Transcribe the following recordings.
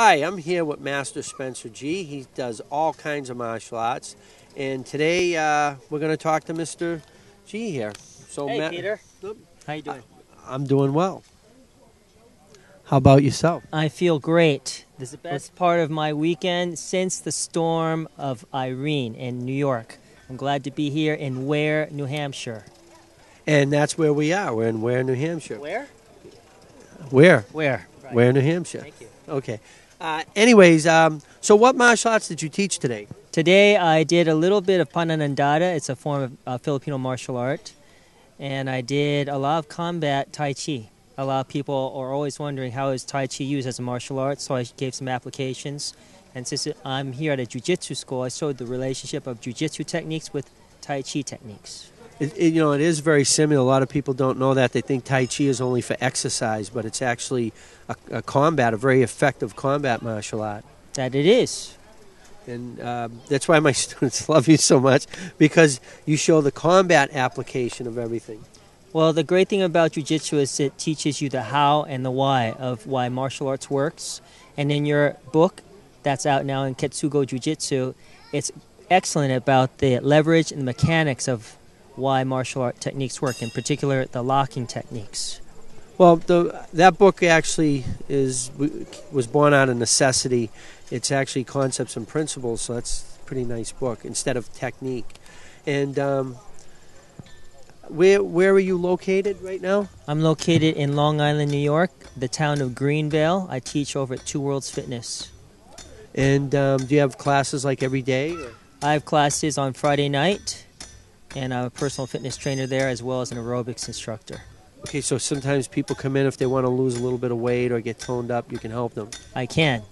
Hi, I'm here with Master Spencer G. He does all kinds of martial arts. And today we're going to talk to Mr. G here. So, hey, Peter. How you doing? I'm doing well. How about yourself? I feel great. This is the best part of my weekend since the storm of Irene in New York. I'm glad to be here in Ware, New Hampshire. And that's where we are. We're in Ware, New Hampshire. Where? Where? Where? Right. Ware, New Hampshire. Thank you. Okay. Anyways, so what martial arts did you teach today? Today I did a little bit of pananandata. It's a form of Filipino martial art. And I did a lot of combat Tai Chi. A lot of people are always wondering how is Tai Chi used as a martial art, so I gave some applications. And since I'm here at a jiu-jitsu school, I showed the relationship of jiu-jitsu techniques with Tai Chi techniques. It is very similar. A lot of people don't know that. They think Tai Chi is only for exercise, but it's actually a very effective combat martial art. That it is. And that's why my students love you so much, because you show the combat application of everything. Well, the great thing about jiu-jitsu is it teaches you the how and the why of why martial arts works. And in your book that's out now in Ketsugo Jiu-Jitsu, it's excellent about the leverage and the mechanics of why martial art techniques work, in particular the locking techniques. Well, that book actually was born out of necessity. It's actually Concepts and Principles, so that's a pretty nice book instead of technique. And where are you located right now? I'm located in Long Island, New York, the town of Greenvale. I teach over at Two Worlds Fitness. And do you have classes like every day? Or? I have classes on Friday night, and I'm a personal fitness trainer there as well as an aerobics instructor. Okay, so sometimes people come in if they want to lose a little bit of weight or get toned up, you can help them. I can.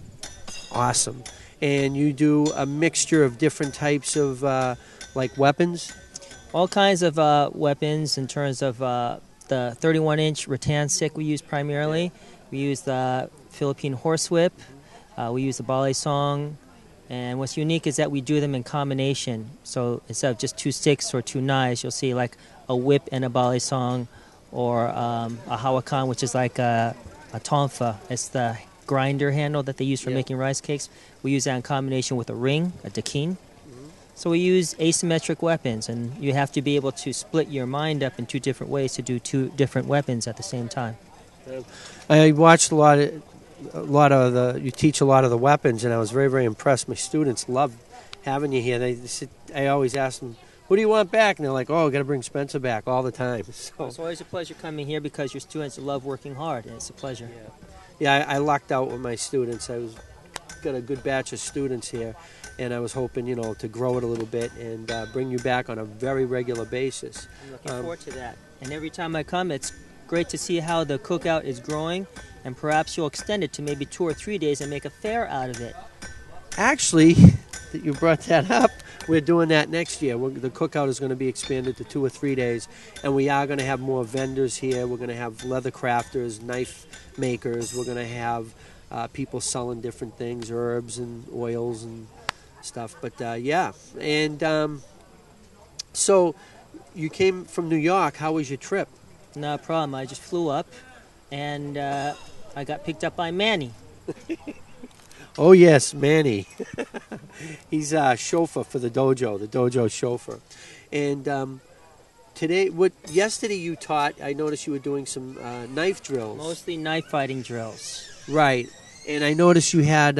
Awesome. And you do a mixture of different types of like weapons? All kinds of weapons in terms of the 31-inch rattan stick we use primarily. We use the Philippine horsewhip. We use the ballet song. And what's unique is that we do them in combination. So instead of just two sticks or two knives, you'll see like a whip and a ballet song, or a hawakan, which is like a tonfa. It's the grinder handle that they use for making rice cakes. We use that in combination with a ring, a dakin. So we use asymmetric weapons, and you have to be able to split your mind up in two different ways to do two different weapons at the same time. I watched you teach a lot of the weapons, and I was very, very impressed. My students love having you here. I always ask them, who do you want back? And they're like, oh, got to bring Spencer back all the time. So it's always a pleasure coming here because your students love working hard, and it's a pleasure. Yeah, I lucked out with my students. Got a good batch of students here, and I was hoping, to grow it a little bit and bring you back on a very regular basis. I'm looking forward to that. And every time I come, it's great to see how the cookout is growing, and perhaps you'll extend it to maybe 2 or 3 days and make a fair out of it. Actually, that you brought that up, we're doing that next year. The cookout is going to be expanded to 2 or 3 days, and we are going to have more vendors here. We're going to have leather crafters, knife makers. We're going to have people selling different things, herbs and oils and stuff. But yeah, and so you came from New York. How was your trip? No problem. I just flew up, and I got picked up by Manny. Oh yes, Manny. He's a chauffeur for the dojo chauffeur. And yesterday you taught. I noticed you were doing some knife drills. Mostly knife fighting drills. Right. And I noticed you had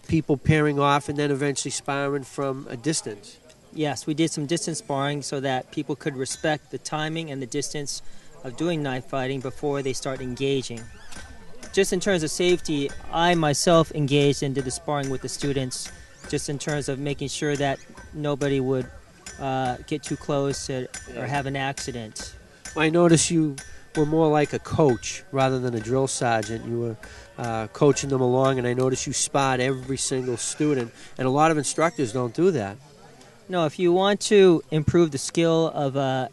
people pairing off and then eventually sparring from a distance. Yes, we did some distance sparring so that people could respect the timing and the distance of doing knife fighting before they start engaging. Just in terms of safety, I myself engaged and did the sparring with the students, just in terms of making sure that nobody would get too close or have an accident. I noticed you were more like a coach rather than a drill sergeant. You were coaching them along, and I noticed you sparred every single student, and a lot of instructors don't do that. No, if you want to improve the skill of a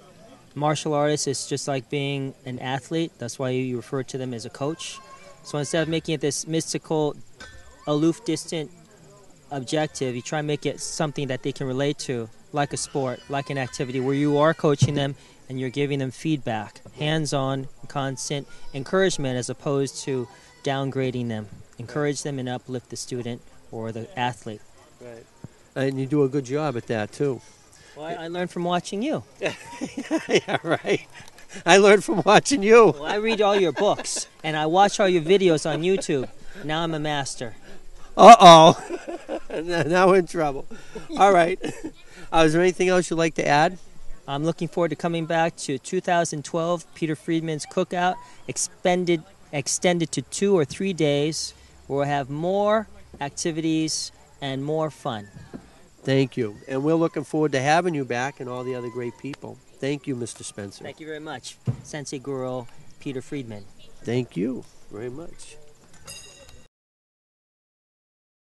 martial artist, it's just like being an athlete. That's why you refer to them as a coach. So instead of making it this mystical, aloof, distant objective, you try and make it something that they can relate to, like a sport, like an activity where you are coaching them and you're giving them feedback, hands-on, constant encouragement as opposed to downgrading them. Encourage them and uplift the student or the athlete. Right. And you do a good job at that, too. Well, I learned from watching you. Yeah, right. I learned from watching you. Well, I read all your books, and I watch all your videos on YouTube. Now I'm a master. Uh-oh. Now we're in trouble. All right. Is there anything else you'd like to add? I'm looking forward to coming back to 2012 Peter Freedman's Cookout, extended to 2 or 3 days, where we'll have more activities and more fun. Thank you. And we're looking forward to having you back and all the other great people. Thank you, Mr. Spencer. Thank you very much, Sensei Guru Peter Freedman. Thank you very much.